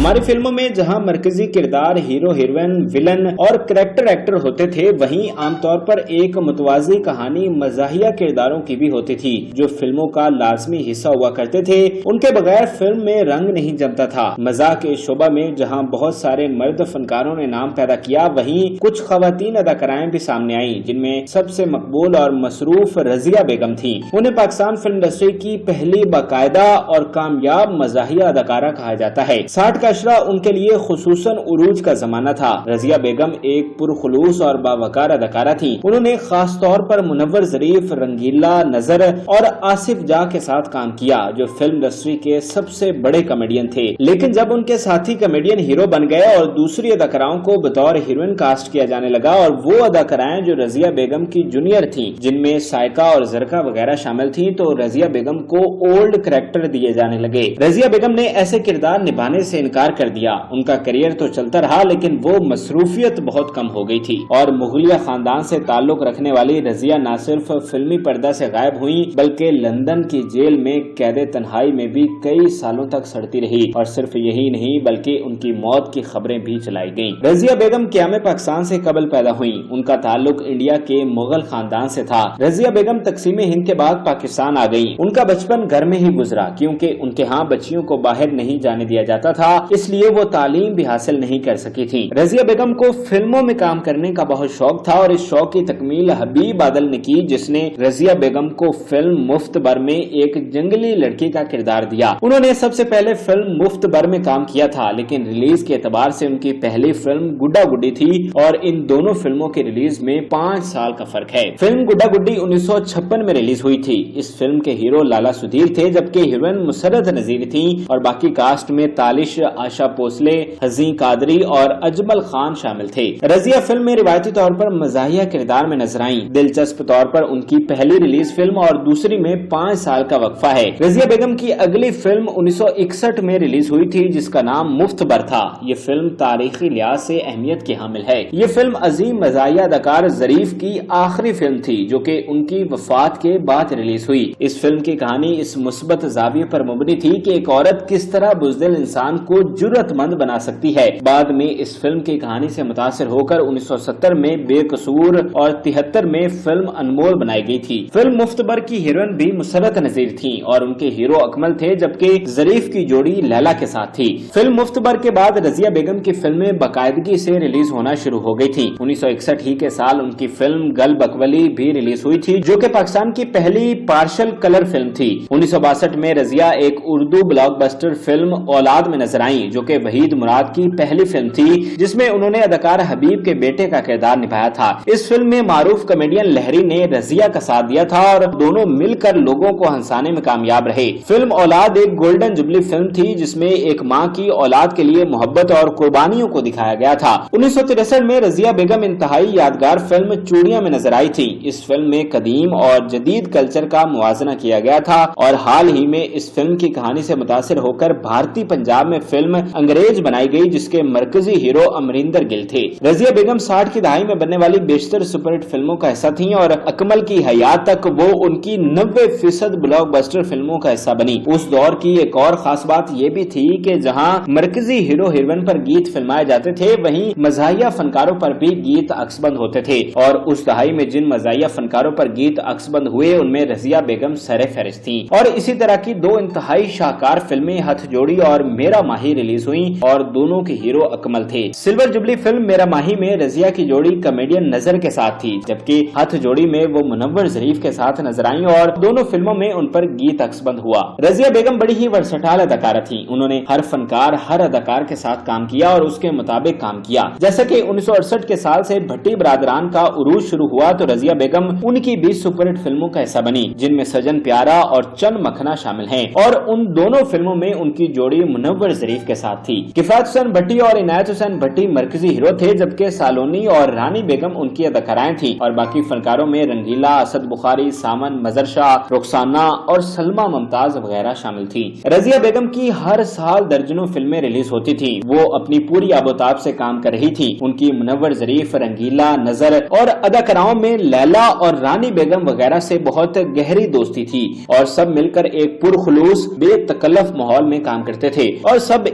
ہماری فلموں میں جہاں مرکزی کردار ہیرو ہیروین ویلن اور کریکٹر ایکٹر ہوتے تھے، وہیں عام طور پر ایک متوازی کہانی مزاحیہ کرداروں کی بھی ہوتی تھی جو فلموں کا لازمی حصہ ہوا کرتے تھے۔ ان کے بغیر فلم میں رنگ نہیں جمتا تھا۔ مزاح کے شعبہ میں جہاں بہت سارے مرد فنکاروں نے نام پیدا کیا، وہیں کچھ خواتین اداکارائیں بھی سامنے آئیں جن میں سب سے مقبول اور مصروف رضیہ بیگم تھیں۔ انہیں پاکستان فلم انڈسٹری کی پہلی باقاعدہ اور کامیاب مزاحیہ اداکارہ کہا جاتا ہے۔ 60 کا اشرہ ان کے لیے خصوصاً عروج کا زمانہ تھا۔ رضیہ بیگم ایک پرخلوص اور باوقار اداکارہ تھیں۔ انہوں نے خاص طور پر منور ظریف، رنگیلا نظر اور آصف جاہ کے ساتھ کام کیا جو فلم انڈسٹری کے سب سے بڑے کامیڈین تھے، لیکن جب ان کے ساتھی کامیڈین ہیرو بن گئے اور دوسری اداکاراؤں کو بطور ہیروئن کاسٹ کیا جانے لگا، اور وہ اداکارائیں جو رضیہ بیگم کی جونیئر تھیں جن میں سائقہ اور زرقہ وغیرہ شامل تھیں، تو رضیہ بیگم کو اولڈ کریکٹر دیے جانے لگے۔ رضیہ بیگم نے ایسے کردار نبھانے سے انکار کر دیا۔ ان کا کیریئر تو چلتا رہا لیکن وہ مصروفیت بہت کم ہو گئی تھی، اور مغلیہ خاندان سے تعلق رکھنے والی رضیہ نہ صرف فلمی پردہ سے غائب ہوئی بلکہ لندن کی جیل میں قید تنہائی میں بھی کئی سالوں تک سڑتی رہی، اور صرف یہی نہیں بلکہ ان کی موت کی خبریں بھی چلائی گئیں۔ رضیہ بیگم قیام پاکستان سے قبل پیدا ہوئیں۔ ان کا تعلق انڈیا کے مغل خاندان سے تھا۔ رضیہ بیگم تقسیم ہند کے بعد پاکستان آ گئیں۔ ان کا بچپن گھر میں ہی گزرا کیونکہ ان کے ہاں بچیوں کو باہر نہیں جانے دیا جاتا تھا، اس لیے وہ تعلیم بھی حاصل نہیں کر سکی تھی۔ رضیہ بیگم کو فلموں میں کام کرنے کا بہت شوق تھا، اور اس شوق کی تکمیل حبیب عادل نے کی جس نے رضیہ بیگم کو فلم مفت بر میں ایک جنگلی لڑکی کا کردار دیا۔ انہوں نے سب سے پہلے فلم مفت بر میں کام کیا تھا، لیکن ریلیز کے اعتبار سے ان کی پہلی فلم گڈا گڈی تھی، اور ان دونوں فلموں کی ریلیز میں 5 سال کا فرق ہے۔ فلم گڈا گڈی 1956 میں ریلیز ہوئی تھی۔ اس فلم کے ہیرو لالا سدھیر تھے جبکہ ہیروئن مسرت نذیر تھیں، اور باقی کاسٹ میں تالش، آشا بھوسلے، حزین قادری اور اجمل خان شامل تھے۔ رضیہ فلم میں روایتی طور پر مزاحیہ کردار میں نظر آئیں۔ دلچسپ طور پر ان کی پہلی ریلیز فلم اور دوسری میں 5 سال کا وقفہ ہے۔ رضیہ بیگم کی اگلی فلم 1961 میں ریلیز ہوئی تھی جس کا نام مفت بر تھا۔ یہ فلم تاریخی لحاظ سے اہمیت کی حامل ہے۔ یہ فلم عظیم مزاحیہ اداکار ظریف کی آخری فلم تھی جو کہ ان کی وفات کے بعد ریلیز ہوئی۔ اس فلم کی کہانی اس مثبت زاویے پر مبنی تھی کہ ایک عورت کس طرح بزدل انسان کو جرأت مند بنا سکتی ہے۔ بعد میں اس فلم کی کہانی سے متاثر ہو کر 1970 میں بے قصور اور 73 میں فلم انمول بنائی گئی تھی۔ فلم مفت بر کی ہیروئن بھی مسرت نذیر تھیں اور ان کے ہیرو اکمل تھے جبکہ ظریف کی جوڑی لیلا کے ساتھ تھی۔ فلم مفت بر کے بعد رضیہ بیگم کی فلمیں باقاعدگی سے ریلیز ہونا شروع ہو گئی تھی۔ 1961 ہی کے سال ان کی فلم گل بکولی بھی ریلیز ہوئی تھی جو کہ پاکستان کی پہلی پارشل کلر فلم تھی۔ 1962 میں رضیہ ایک اردو بلاک بسٹر فلم اولاد میں نظر آئیں جو کہ وحید مراد کی پہلی فلم تھی جس میں انہوں نے اداکار حبیب کے بیٹے کا کردار نبھایا تھا۔ اس فلم میں معروف کامیڈین لہری نے رضیہ کا ساتھ دیا تھا اور دونوں مل کر لوگوں کو ہنسانے میں کامیاب رہے۔ فلم اولاد ایک گولڈن جبلی فلم تھی جس میں ایک ماں کی اولاد کے لیے محبت اور قربانیوں کو دکھایا گیا تھا۔ 1963 میں رضیہ بیگم انتہائی یادگار فلم چوڑیاں میں نظر آئی تھی۔ اس فلم میں قدیم اور جدید کلچر کا موازنہ کیا گیا تھا، اور حال ہی میں اس فلم کی کہانی سے متاثر ہو کر بھارتی پنجاب میں فلم انگریز بنائی گئی جس کے مرکزی ہیرو امریندر گل تھے۔ رضیہ بیگم 60 کی دہائی میں بننے والی بیشتر سپر ہٹ فلموں کا حصہ تھیں اور اکمل کی حیات تک وہ ان کی 90% بلاک بسٹر فلموں کا حصہ بنی۔ اس دور کی ایک اور خاص بات یہ بھی تھی کہ جہاں مرکزی ہیرو ہیروئن پر گیت فلمائے جاتے تھے وہیں مزاحیہ فنکاروں پر بھی گیت عکس بند ہوتے تھے، اور اس دہائی میں جن مزاحیہ فنکاروں پر گیت عکس بند ہوئے ان میں رضیہ بیگم سر فہرست تھیں۔ اور اسی طرح کی 2 انتہائی شاہکار فلمیں ہتھ جوڑی اور میرا ماہی ریلیز ہوئیں اور دونوں کے ہیرو اکمل تھے۔ سلور جبلی فلم میرا ماہی میں رضیہ کی جوڑی کامیڈین نظر کے ساتھ تھی جبکہ ہتھ جوڑی میں وہ منور ظریف کے ساتھ نظر آئیں اور دونوں فلموں میں ان پر گیت عکس بند ہوا۔ رضیہ بیگم بڑی ہی ورسٹائل اداکارہ تھیں۔ انہوں نے ہر فنکار ہر اداکار کے ساتھ کام کیا اور اس کے مطابق کام کیا۔ جیسا کہ 1968 کے سال سے بھٹی برادران کا عروج شروع ہوا تو رضیہ بیگم ان کی 20 سپر ہٹ فلموں کا حصہ بنی جن میں سجن پیارا اور چند مکھنا شامل ہیں، اور ان دونوں فلموں میں ان کی جوڑی منور ظریف کے ساتھ تھی۔ کفایت حسین بھٹی اور عنایت حسین بھٹی مرکزی ہیرو تھے جبکہ سالونی اور رانی بیگم ان کی اداکارائیں تھیں، اور باقی فنکاروں میں رنگیلا، اسد بخاری، سامن مظہر شاہ، رخسانہ اور سلمہ ممتاز وغیرہ شامل تھی۔ رضیہ بیگم کی ہر سال درجنوں فلمیں ریلیز ہوتی تھیں۔ وہ اپنی پوری آب و تاب سے کام کر رہی تھی۔ ان کی منور ظریف، رنگیلا نظر اور اداکاراؤں میں لیلا اور رانی بیگم وغیرہ سے بہت گہری دوستی تھی، اور سب مل کر ایک پرخلوص بے تکلف ماحول میں کام کرتے تھے، اور سب